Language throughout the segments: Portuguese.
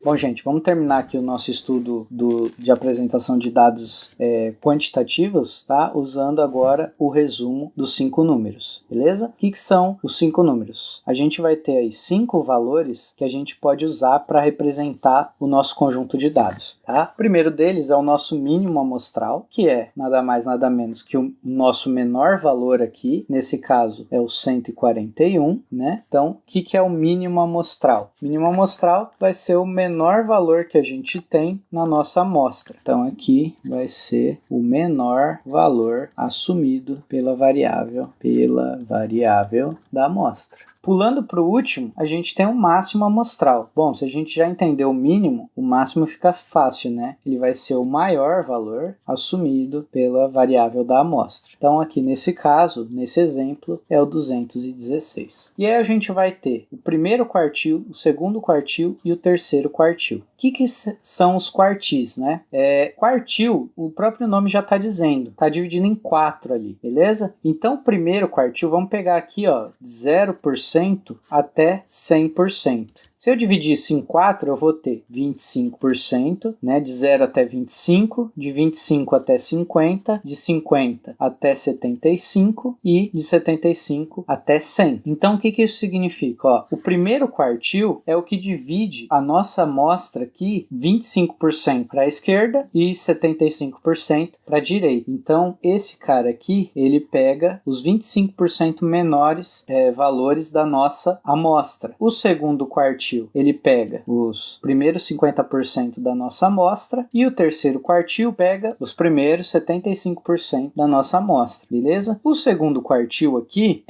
Bom, gente, vamos terminar aqui o nosso estudo de apresentação de dados quantitativos, tá? Usando agora o resumo dos 5 números, beleza? O que são os 5 números? A gente vai ter aí 5 valores que a gente pode usar para representar o nosso conjunto de dados, tá? O primeiro deles é o nosso mínimo amostral, que é nada mais nada menos que o nosso menor valor aqui, nesse caso é o 141, né? Então, o que é o mínimo amostral? O mínimo amostral vai ser o menor valor que a gente tem na nossa amostra. Então, aqui vai ser o menor valor assumido pela variável da amostra. Pulando para o último, a gente tem o máximo amostral. Bom, se a gente já entendeu o mínimo, o máximo fica fácil, né? Ele vai ser o maior valor assumido pela variável da amostra. Então, aqui nesse caso, nesse exemplo, é o 216. E aí a gente vai ter o primeiro quartil, o segundo quartil e o terceiro quartil. O que são os quartis, né? Quartil, o próprio nome já está dizendo, está dividido em 4 ali, beleza? Então, o primeiro quartil, vamos pegar aqui, ó, 0% até 100%. Se eu dividir isso em 4, eu vou ter 25%, né, de 0 até 25, de 25 até 50, de 50 até 75 e de 75 até 100. Então, o que isso significa? Ó, o primeiro quartil é o que divide a nossa amostra aqui 25% para a esquerda e 75% para a direita. Então, esse cara aqui, ele pega os 25% menores valores da nossa amostra. O segundo quartil, ele pega os primeiros 50% da nossa amostra e o terceiro quartil pega os primeiros 75% da nossa amostra, beleza? O segundo quartil aqui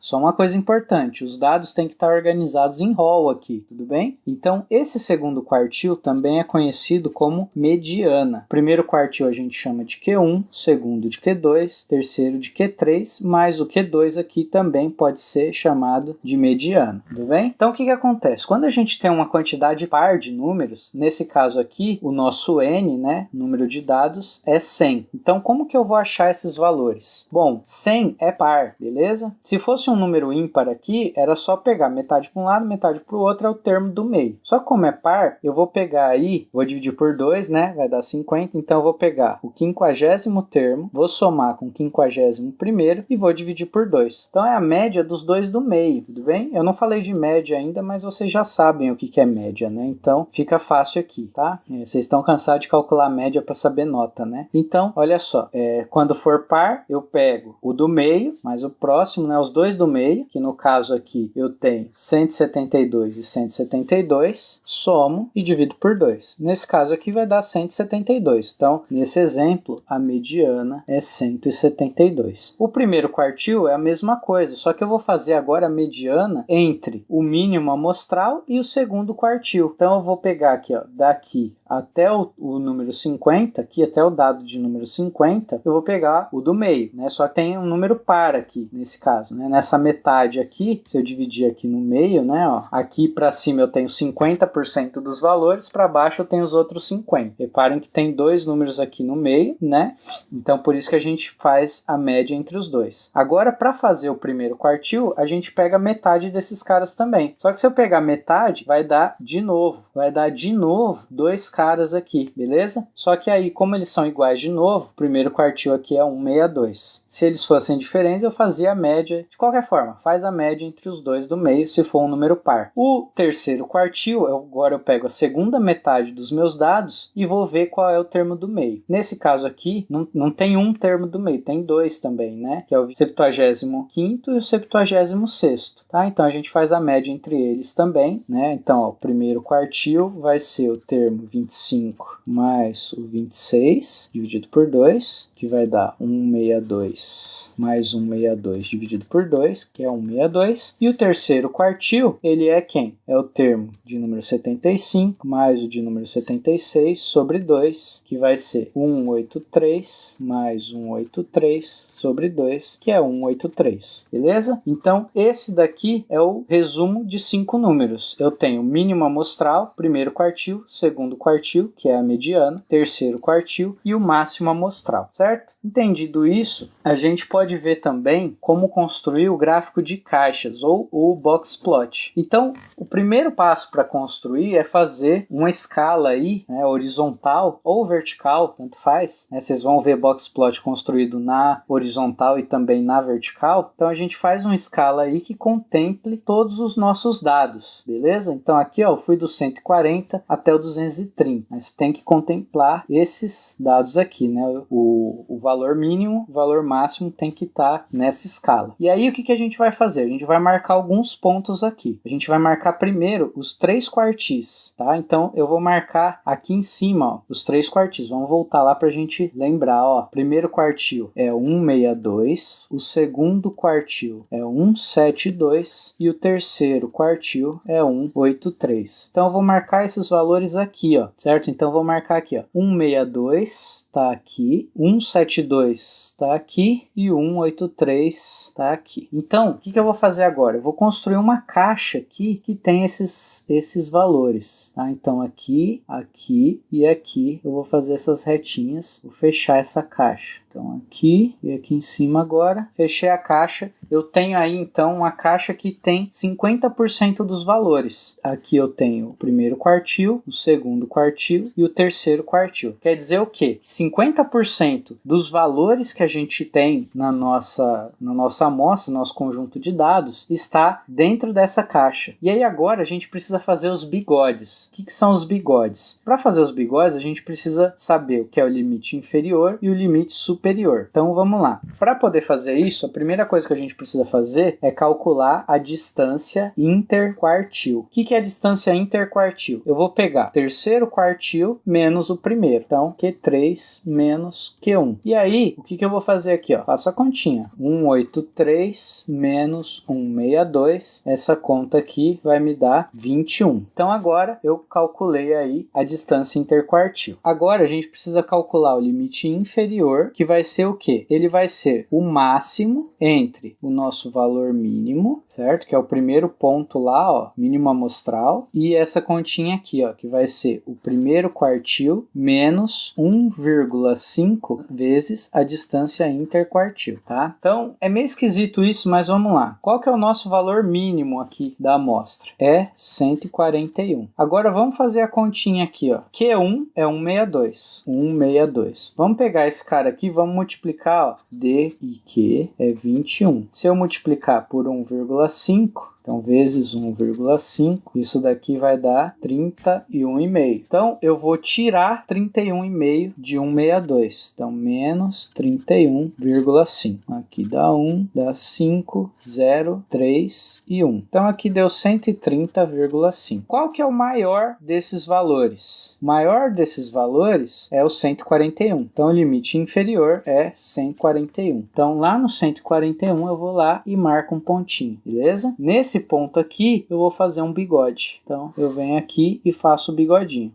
só uma coisa importante, os dados têm que estar organizados em rol aqui, tudo bem? Então, esse segundo quartil também é conhecido como mediana. O primeiro quartil a gente chama de Q1, o segundo de Q2, terceiro de Q3, mas o Q2 aqui também pode ser chamado de mediana, tudo bem? Então, o que acontece? Quando a gente tem uma quantidade par de números, nesse caso aqui, o nosso N, né, número de dados, é 100. Então, como que eu vou achar esses valores? Bom, 100 é par, beleza? Se fosse um número ímpar aqui, era só pegar metade para um lado, metade para o outro, é o termo do meio. Só que como é par, eu vou pegar aí, vou dividir por 2, né, vai dar 50, então eu vou pegar o 50º termo, vou somar com o 51º e vou dividir por 2. Então, é a média dos dois do meio, tudo bem? Eu não falei de média ainda, mas vocês já sabem o que é média, né? Então, fica fácil aqui, tá? Vocês estão cansados de calcular a média para saber nota, né? Então, olha só, quando for par, eu pego o do meio, mais o próximo, né? Os dois do meio, que no caso aqui eu tenho 172 e 172, somo e divido por 2. Nesse caso aqui vai dar 172. Então, nesse exemplo, a mediana é 172. O primeiro quartil é a mesma coisa, só que eu vou fazer agora a mediana entre o mínimo amostral e o segundo quartil. Então, eu vou pegar aqui, ó, daqui até o número 50, aqui até o dado de número 50, eu vou pegar o do meio, né? Só que tem um número par aqui, nesse caso, né? Nessa metade aqui, se eu dividir aqui no meio, né? Ó, aqui para cima eu tenho 50% dos valores, para baixo eu tenho os outros 50%. Reparem que tem dois números aqui no meio, né? Então, por isso que a gente faz a média entre os dois. Agora, para fazer o primeiro quartil, a gente pega metade desses caras também. Só que se eu pegar metade, vai dar de novo dois caras aqui, beleza? Só que aí, como eles são iguais de novo, o primeiro quartil aqui é 162. Se eles fossem diferentes, eu fazia a média. De qualquer forma, faz a média entre os dois do meio, se for um número par. O terceiro quartil, agora eu pego a segunda metade dos meus dados e vou ver qual é o termo do meio. Nesse caso aqui, não tem um termo do meio, tem dois também, né? Que é o 75º e o 76º, tá? Então, a gente faz a média entre eles também, né? Então, ó, o primeiro quartil vai ser o termo 25 mais o 26 dividido por 2, que vai dar 162 mais 162 dividido por 2, que é 162. E o terceiro quartil, ele é quem? É o termo de número 75 mais o de número 76 sobre 2, que vai ser 183 mais 183 sobre 2, que é 183. Beleza? Então, esse daqui é o resumo de 5 números. números eu tenho mínimo amostral, primeiro quartil, segundo quartil, que é a mediana, terceiro quartil e o máximo amostral, certo? Entendido isso, a gente pode ver também como construir o gráfico de caixas ou o box plot. Então, o primeiro passo para construir é fazer uma escala aí, né, horizontal ou vertical, tanto faz, né? Vocês vão ver box plot construído na horizontal e também na vertical. Então a gente faz uma escala aí que contemple todos os nossos dados, beleza? Então aqui, ó, eu fui do 140 até o 230, mas tem que contemplar esses dados aqui, né? O valor mínimo, o valor máximo tem que estar nessa escala. E aí o que a gente vai fazer? A gente vai marcar alguns pontos aqui. A gente vai marcar primeiro os 3 quartis, tá? Então eu vou marcar aqui em cima, ó, os 3 quartis. Vamos voltar lá para a gente lembrar, ó. Primeiro quartil é 162, o segundo quartil é 172 e o terceiro quartil é 183. Então eu vou marcar esses valores aqui, ó, certo? Então eu vou marcar aqui, ó, 162 tá aqui, 172 está aqui e 183 está aqui. Então, o que eu vou fazer agora? Eu vou construir uma caixa aqui que tem esses valores, tá? Então, aqui, aqui e aqui eu vou fazer essas retinhas, vou fechar essa caixa. Então, aqui e aqui em cima agora, fechei a caixa. Eu tenho aí, então, uma caixa que tem 50% dos valores. Aqui eu tenho o primeiro quartil, o segundo quartil e o terceiro quartil. Quer dizer o quê? 50% dos valores que a gente tem na nossa amostra, nosso conjunto de dados, está dentro dessa caixa. E aí agora a gente precisa fazer os bigodes. O que são os bigodes? Para fazer os bigodes, a gente precisa saber o que é o limite inferior e o limite superior. Então vamos lá. Para poder fazer isso, a primeira coisa que a gente precisa fazer é calcular a distância interquartil. O que é a distância interquartil? Eu vou pegar o terceiro quartil menos o primeiro. Então, Q3 menos Q1. E aí, o que eu vou fazer aqui? Ó? Faço a continha. 183 menos 162. Essa conta aqui vai me dar 21. Então agora eu calculei aí a distância interquartil. Agora a gente precisa calcular o limite inferior, que vai ser o quê? Ele vai ser o máximo entre o nosso valor mínimo, certo? Que é o primeiro ponto lá, ó, mínimo amostral, e essa continha aqui, ó, que vai ser o primeiro quartil menos 1,5 vezes a distância interquartil, tá? Então, é meio esquisito isso, mas vamos lá. Qual que é o nosso valor mínimo aqui da amostra? É 141. Agora vamos fazer a continha aqui, ó. Q1 é 162. 162. Vamos pegar esse cara aqui, vamos multiplicar, ó. D e Q é 21. Se eu multiplicar por 1,5, então, vezes 1,5, isso daqui vai dar 31,5. Então, eu vou tirar 31,5 de 162. Então, menos 31,5. Aqui dá 1, dá 5, 0, 3 e 1. Então, aqui deu 130,5. Qual que é o maior desses valores? O maior desses valores é o 141. Então, o limite inferior é 141. Então, lá no 141, eu vou lá e marco um pontinho, beleza? Nesse ponto aqui, eu vou fazer um bigode. Então, eu venho aqui e faço o bigodinho.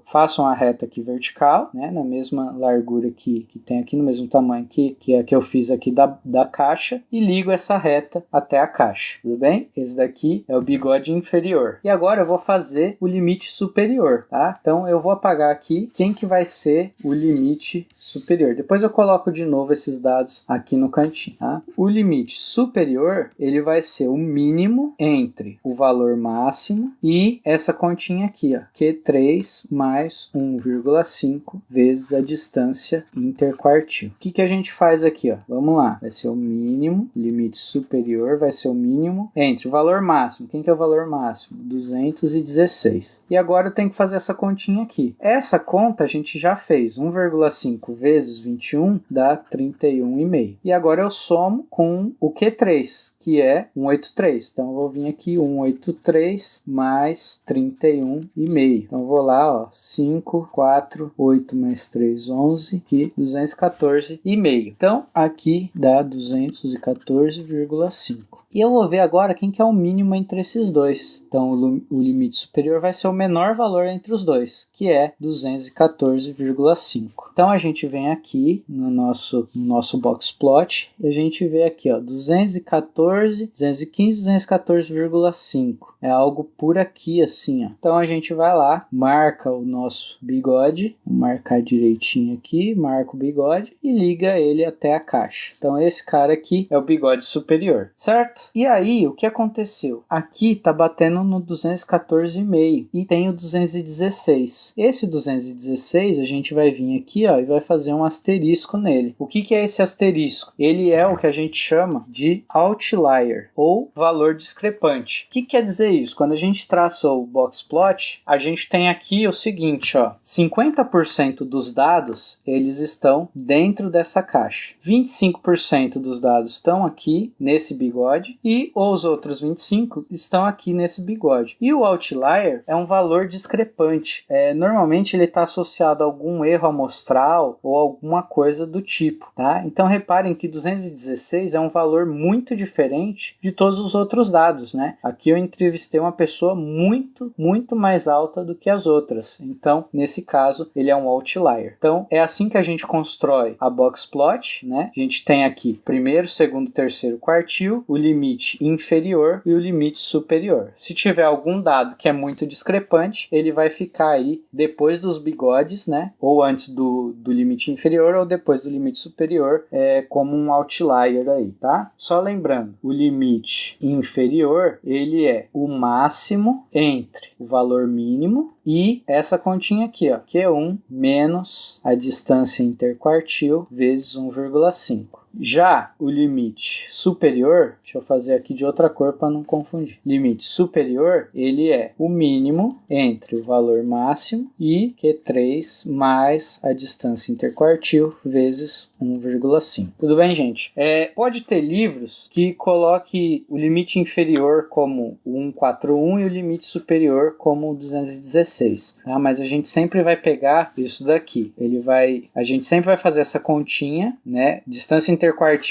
Faço uma reta aqui vertical, né, na mesma largura que tem aqui, no mesmo tamanho que a que eu fiz aqui da caixa, e ligo essa reta até a caixa, tudo bem? Esse daqui é o bigode inferior. E agora eu vou fazer o limite superior, tá? Então, eu vou apagar aqui quem que vai ser o limite superior. Depois eu coloco de novo esses dados aqui no cantinho, tá? O limite superior, ele vai ser o mínimo entre o valor máximo e essa continha aqui, ó, Q3 mais 1,5 vezes a distância interquartil. O que a gente faz aqui, ó? Vamos lá, vai ser o mínimo, limite superior vai ser o mínimo entre o valor máximo. Quem que é o valor máximo? 216. E agora eu tenho que fazer essa continha aqui. Essa conta a gente já fez. 1,5 vezes 21 dá 31,5. E agora eu somo com o Q3, que é 183. Então, eu vou vir aqui, 183 mais 31,5. Então, eu vou lá, ó, 5, 4, 8 mais 3, 11, aqui, 214,5. Então, aqui dá 214,5. E eu vou ver agora quem que é o mínimo entre esses dois. Então, o limite superior vai ser o menor valor entre os dois, que é 214,5. Então, a gente vem aqui no nosso box plot e a gente vê aqui, ó, 214, 215, 214,5. É algo por aqui, assim, ó. Então, a gente vai lá, marca o nosso bigode, vou marcar direitinho aqui, marca o bigode e liga ele até a caixa. Então, esse cara aqui é o bigode superior, certo? E aí, o que aconteceu? Aqui tá batendo no 214,5 e tem o 216. Esse 216, a gente vai vir aqui, ó, e vai fazer um asterisco nele. O que é esse asterisco? Ele é o que a gente chama de outlier, ou valor discrepante. O que quer dizer isso? Quando a gente traça o box plot, a gente tem aqui o seguinte, ó, 50% dos dados, eles estão dentro dessa caixa. 25% dos dados estão aqui nesse bigode e os outros 25% estão aqui nesse bigode. E o outlier é um valor discrepante. Normalmente ele está associado a algum erro amostral ou alguma coisa do tipo, tá? Então reparem que 216 é um valor muito diferente de todos os outros dados, né? Aqui eu entrevistei uma pessoa muito, muito mais alta do que as outras. Então, nesse caso, ele é um outlier. Então, é assim que a gente constrói a box plot, né? A gente tem aqui primeiro, segundo, terceiro quartil, o limite inferior e o limite superior. Se tiver algum dado que é muito discrepante, ele vai ficar aí depois dos bigodes, né? Ou antes do limite inferior ou depois do limite superior, como um outlier aí, tá? Só lembrando, o limite inferior, ele é o máximo entre o valor mínimo e essa continha aqui, ó, Q1 menos a distância interquartil vezes 1,5. Já o limite superior, deixa eu fazer aqui de outra cor para não confundir. Limite superior, ele é o mínimo entre o valor máximo e Q3 mais a distância interquartil vezes 1,5. Tudo bem, gente? Pode ter livros que coloque o limite inferior como o 141 e o limite superior como o 216, tá? Mas a gente sempre vai pegar isso daqui. A gente sempre vai fazer essa continha, né? Distância interquartil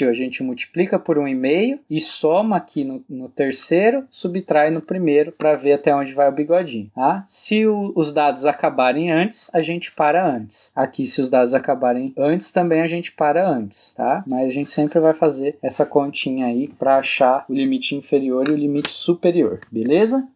a gente multiplica por 1,5 e soma aqui no terceiro, subtrai no primeiro para ver até onde vai o bigodinho, tá? Se os dados acabarem antes, a gente para antes. Aqui, se os dados acabarem antes, também a gente para antes, tá? Mas a gente sempre vai fazer essa continha aí para achar o limite inferior e o limite superior, beleza?